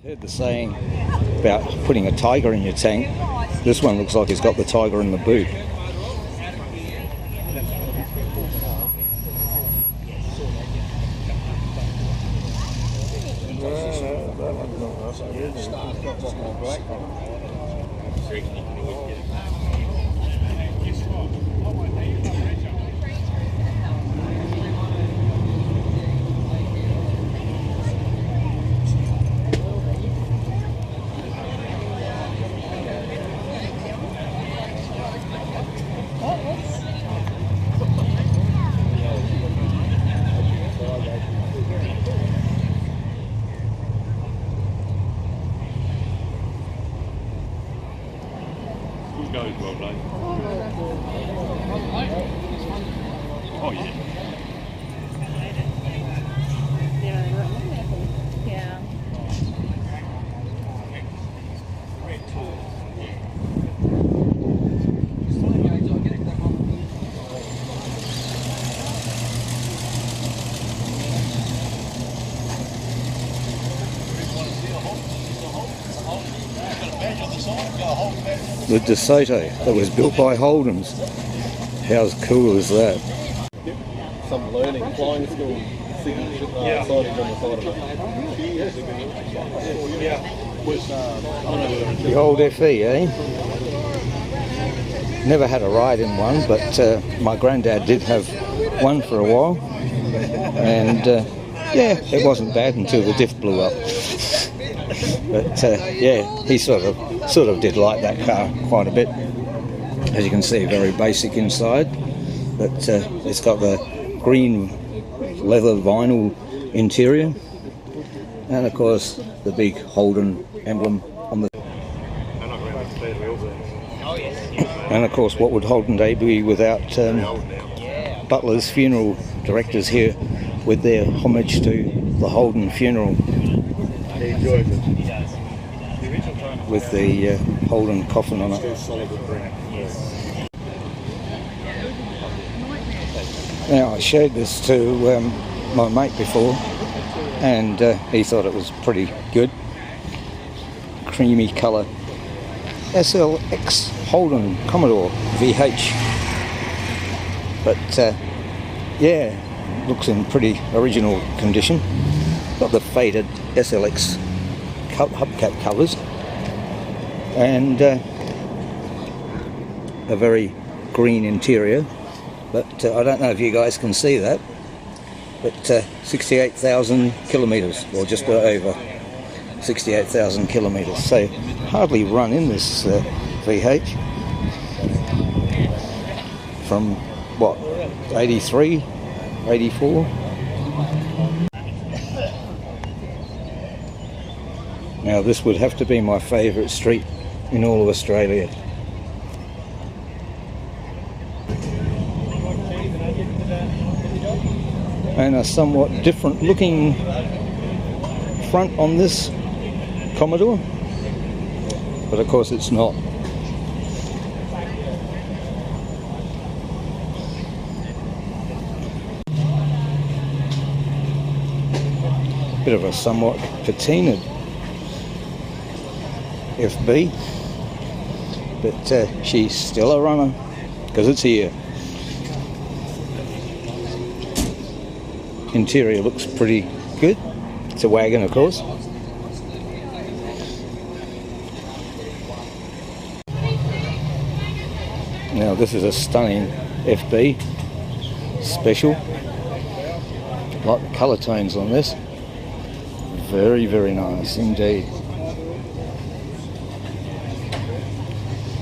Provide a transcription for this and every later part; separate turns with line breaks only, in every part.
Heard the saying about putting a tiger in your tank. This one looks like it's got the tiger in the boot.
Oh yeah.
Yeah.
The DeSoto that was built by Holdens. How cool is that?
Some learning, flying school signature signage on the side of it.
The old FE, eh? Never had a ride in one, but my granddad did have one for a while. And yeah, it wasn't bad until the diff blew up. But yeah, he sort of did like that car quite a bit. As you can see, very basic inside, but it's got the green leather vinyl interior, and of course the big Holden emblem on the. And of course, what would Holden Day be without Butler's funeral directors here with their homage to the Holden funeral?
He enjoys it.
With the Holden coffin on it. Now, I showed this to my mate before, and he thought it was pretty good. Creamy colour. SLX Holden Commodore VH. But yeah, looks in pretty original condition. Got the faded SLX hubcap covers. And a very green interior, but I don't know if you guys can see that, but 68,000 kilometres, or just over 68,000 kilometres, so hardly run in this VH from what, 83, 84. Now this would have to be my favourite street in all of Australia. And a somewhat different looking front on this Commodore, but of course it's not. Bit of a somewhat patinaed FB, but she's still a runner because it's here. Interior looks pretty good. It's a wagon, of course. Now this is a stunning FB special. Like the colour tones on this. Very, very nice indeed.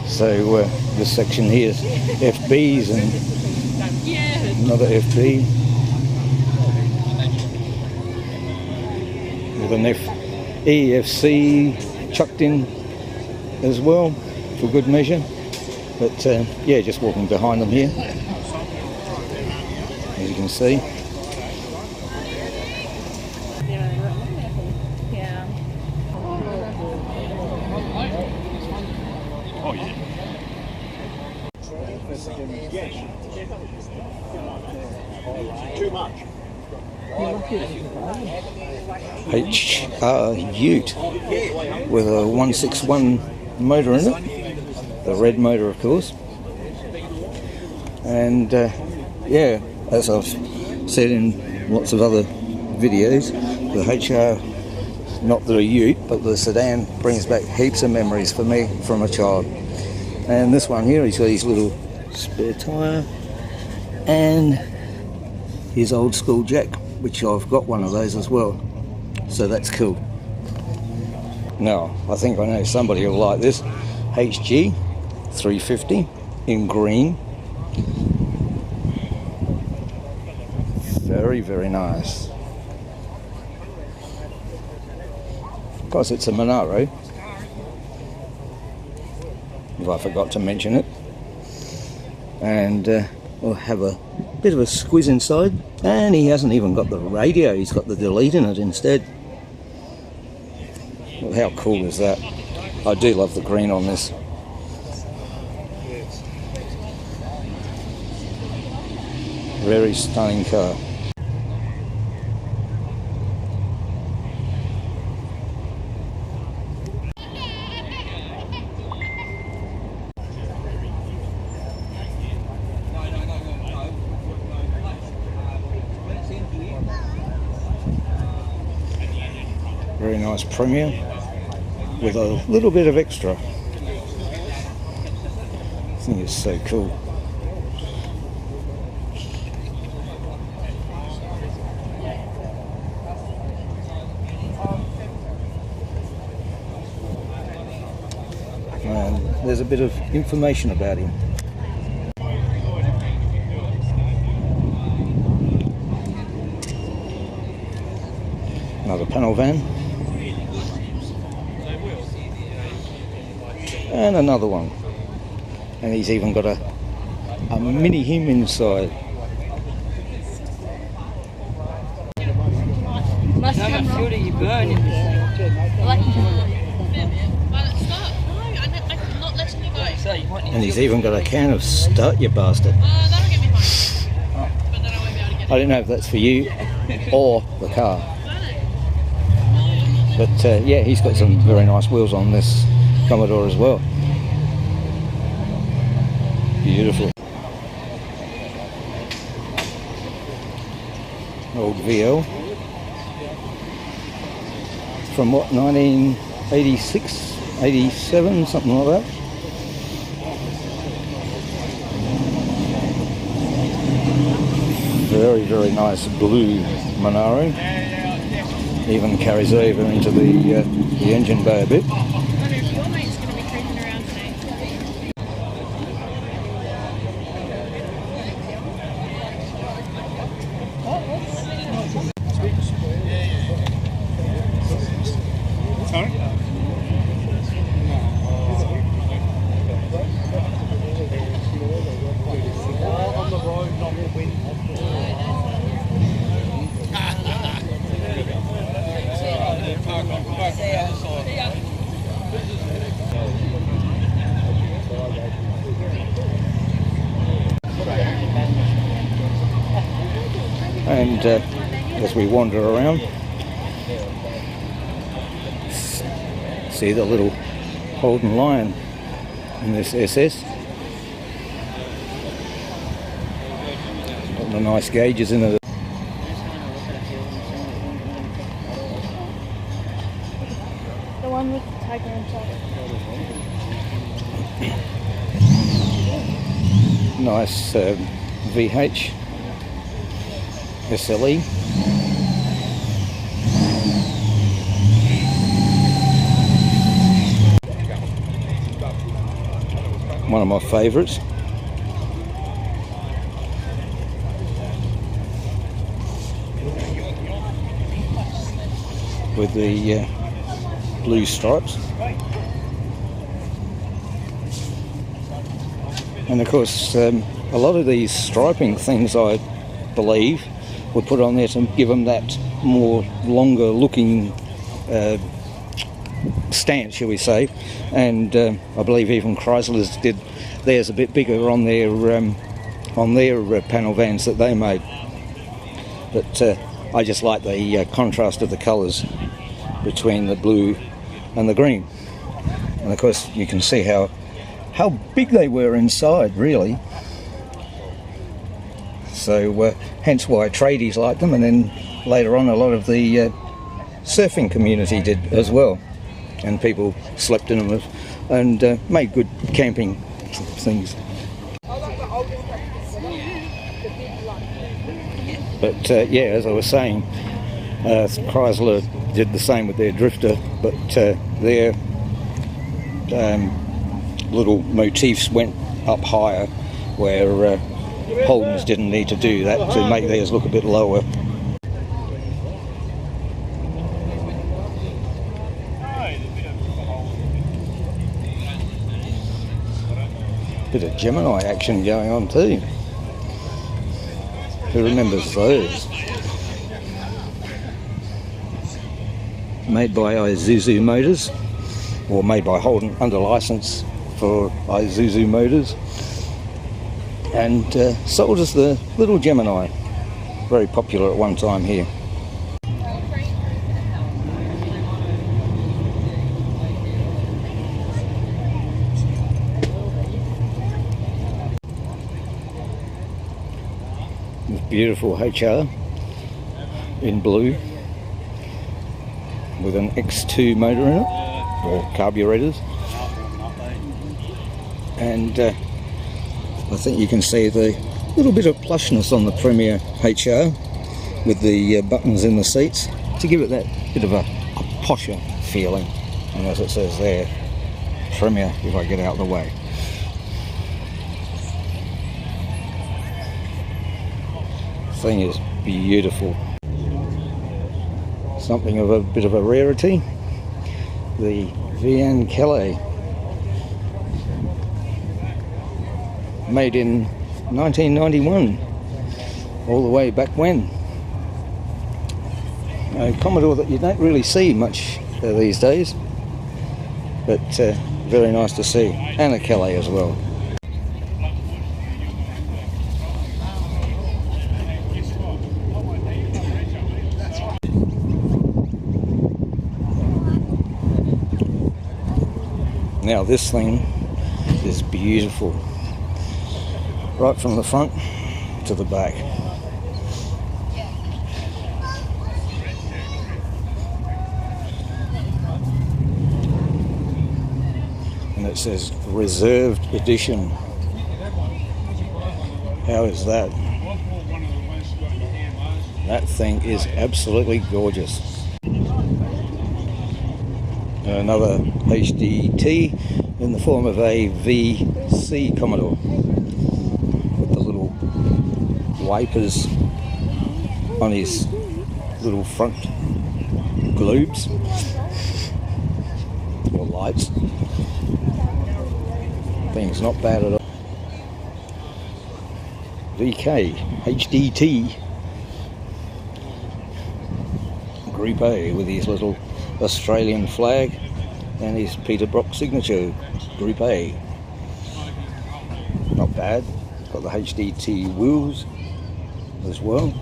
So this section here is FBs and another FB with an EFC chucked in as well for good measure. But yeah, just walking behind them here, as you can see.
Oh yeah.
Too much.
HR Ute with a 161 motor in it, the red motor of course. And yeah, as I've said in lots of other videos, the HR, not the Ute, but the sedan brings back heaps of memories for me from a child. And this one here, he's got his little spare tyre and his old school jack, which I've got one of those as well, so that's cool. Now I think I know somebody will like this HG 350 in green. Very, very nice. Of course it's a Monaro, if I forgot to mention it. And we'll have a bit of a squiz inside, and he hasn't even got the radio, he's got the delete in it instead. Well, how cool is that? I do love the green on this. Very stunning car. Very nice Premier with a little bit of extra. I think it's so cool. And there's a bit of information about him. Another panel van. And another one, and he's even got a mini him inside.
Must have fuel that you burn in this thing.
I'm not letting you go.
And he's even got a can of Start, you bastard.
That'll get me home. But then I won't be able to get
I don't know if that's for you or the car. But yeah, he's got some very nice wheels on this Commodore as well. Beautiful. Old VL. From what, 1986, 87, something like that. Very, very nice blue Monaro. Even carries over into the engine bay a bit.
Your mate's going to be creeping around today.
Sorry?
On the road, not the wind.
And as we wander around, see the little Holden Lion in this SS. Got the nice gauges in it.
The one with the tiger on top.
Nice VH SLE. One of my favourites. With the blue stripes. And of course a lot of these striping things, I believe, were put on there to give them that more longer looking stance, shall we say. And I believe even Chrysler's did theirs a bit bigger on their panel vans that they made. But I just like the contrast of the colours between the blue and the green. And of course you can see how big they were inside, really. So hence why tradies liked them, and then later on a lot of the surfing community did as well, and people slept in them and made good camping things. But yeah, as I was saying, Chrysler did the same with their drifter, but their little motifs went up higher, where Holdens didn't need to do that to make theirs look a bit lower. Bit of Gemini action going on too. Who remembers those? Made by Isuzu Motors, or made by Holden under license for Isuzu Motors, and sold as the little Gemini. Very popular at one time here. Beautiful HR in blue with an X2 motor in it, or carburetors, and I think you can see the little bit of plushness on the Premier HR with the buttons in the seats to give it that bit of a posher feeling. And as it says there, Premier, if I get out of the way. Thing is beautiful. Something of a bit of a rarity, the VN Calais, made in 1991, all the way back when. A Commodore that you don't really see much these days, but very nice to see, and a Calais as well. Now this thing is beautiful, right from the front to the back. And it says reserved edition. How is that? That thing is absolutely gorgeous. Another HDT in the form of a VC Commodore with the little wipers on his little front globes or lights. Thing's not bad at all. VK HDT Group A with his little Australian flag and his Peter Brock signature, Group A. Not bad. Got the HDT wheels as well.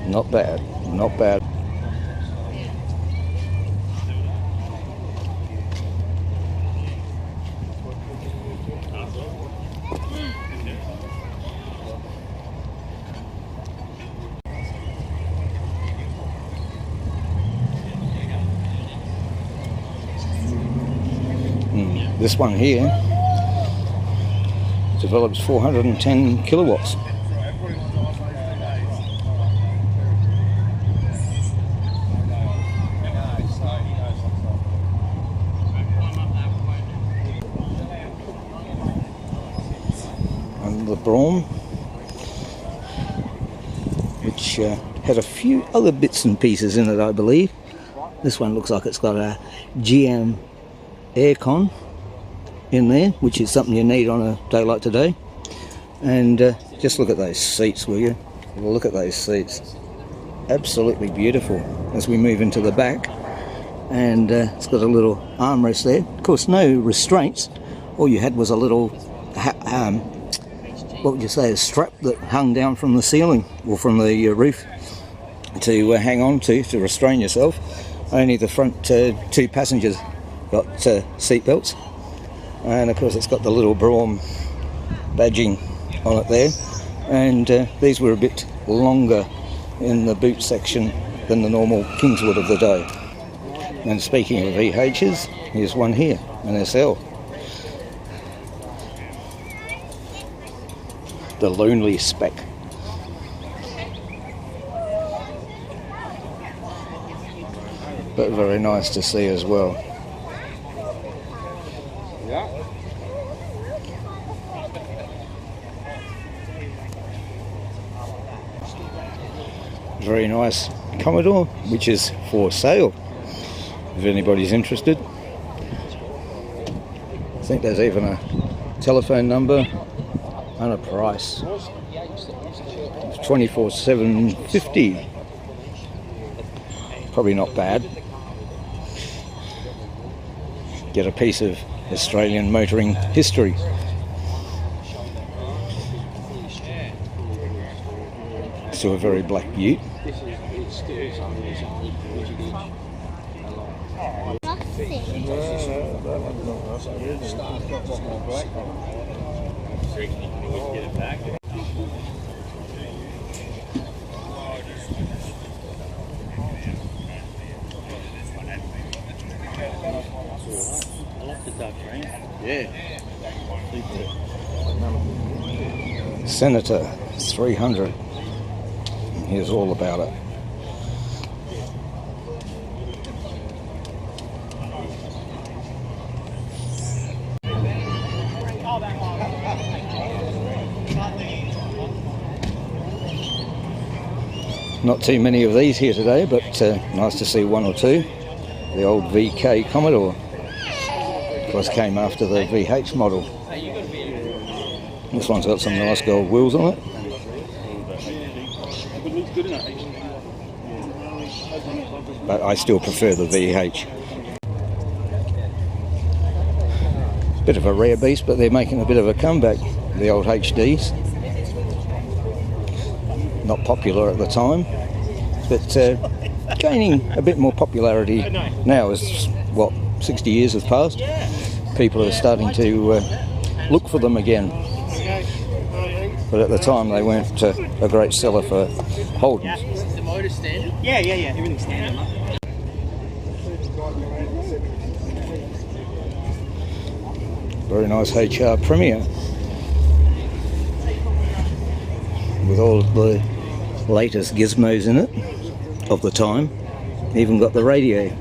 Not bad, not bad. This one here develops 410 kilowatts. And the Braum, which had a few other bits and pieces in it, I believe. This one looks like it's got a GM aircon in there, which is something you need on a day like today. And just look at those seats, will you? Look at those seats. Absolutely beautiful as we move into the back. And it's got a little armrest there. Of course, no restraints. All you had was a little what would you say, a strap that hung down from the ceiling or from the roof to hang on to restrain yourself. Only the front two passengers got seat belts, and of course it's got the little Braum badging on it there, and these were a bit longer in the boot section than the normal Kingswood of the day. And speaking of VHs, here's one here, an SL. The Lonely Spec. But very nice to see as well. Very nice Commodore, which is for sale, if anybody's interested. I think there's even a telephone number and a price. It's $24,750. Probably not bad. Get a piece of Australian motoring history. Still a very black Ute. Senator 300. Here's all about it. Not too many of these here today, but nice to see one or two. The old VK Commodore. Of course, came after the VH model. This one's got some nice gold wheels on it. But I still prefer the VH. Bit of a rare beast, but they're making a bit of a comeback, the old HDs. Not popular at the time, but gaining a bit more popularity now as, what, 60 years have passed. People are starting to look for them again. But at the time they weren't a great seller for Holdens.
Is the motor standard? Yeah, everything's standard.
Very nice HR Premier with all the latest gizmos in it of the time. Even got the radio.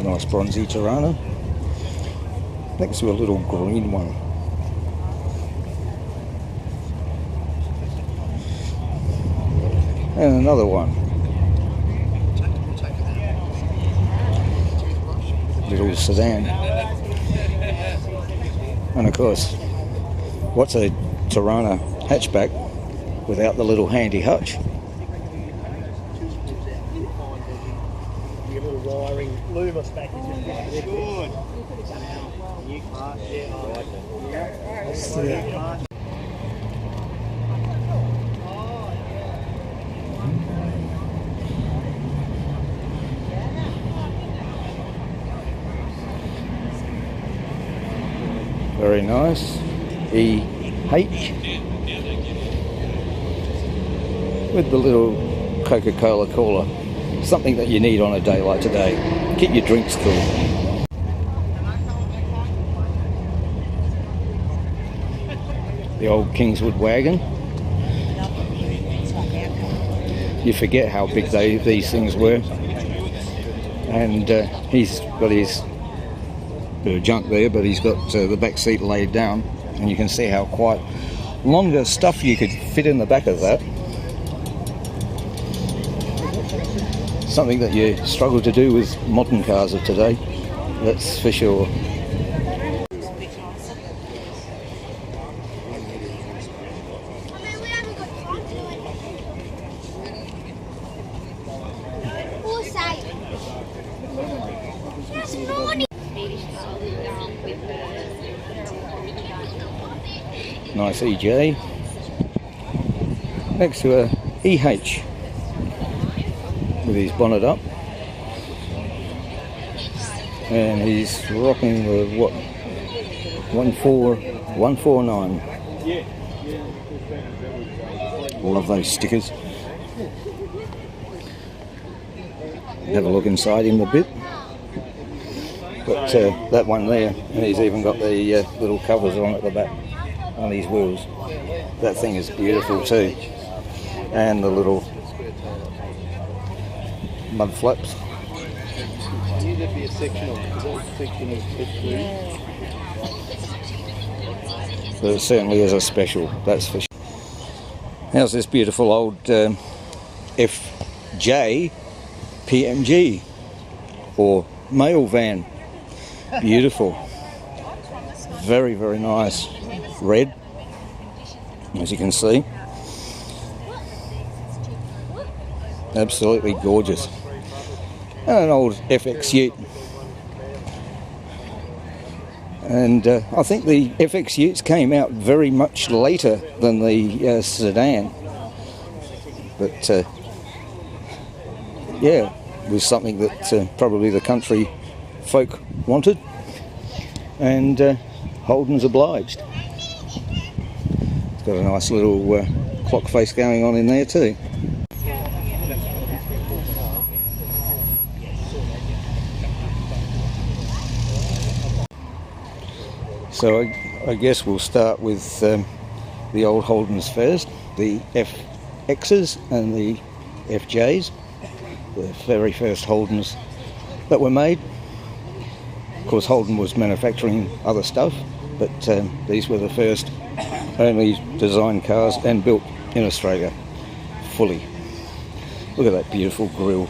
Nice bronzy Torana next to a little green one. And another one. Little sedan. And of course, what's a Torana hatchback without the little handy hutch? Very nice. EH with the little Coca-Cola cooler. Something that you need on a day like today. Keep your drinks cool. The old Kingswood wagon. You forget how big these things were. And he's got his bit of junk there, but he's got the back seat laid down, and you can see how quite longer stuff you could fit in the back of that. Something that you struggle to do with modern cars of today, that's for sure. Nice EJ. Next to a EH with his bonnet up. And he's rocking the what? 149. Love those stickers. Have a look inside him a bit. But that one there, and he's even got the little covers on at the back on these wheels. That thing is beautiful too. And the little mud flaps. But it certainly is a special, that's for sure. How's this beautiful old FJ PMG or mail van? Beautiful. Very, very nice. Red, as you can see. Absolutely gorgeous. And an old FX Ute. And I think the FX Utes came out very much later than the sedan. But yeah, it was something that probably the country folk wanted. And Holden's obliged. It's got a nice little clock face going on in there too. So I guess we'll start with the old Holdens first, the FXs and the FJs, the very first Holdens that were made. Of course, Holden was manufacturing other stuff, but these were the first only designed cars and built in Australia, fully. Look at that beautiful grille.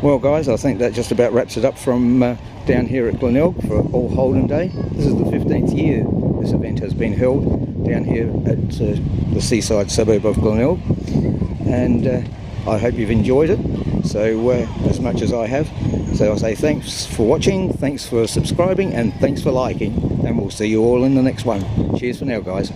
Well guys, I think that just about wraps it up from down here at Glenelg for All Holden Day. This is the 15th year this event has been held down here at the seaside suburb of Glenelg, and I hope you've enjoyed it so as much as I have. So I say thanks for watching, thanks for subscribing, and thanks for liking, and we'll see you all in the next one. Cheers for now guys.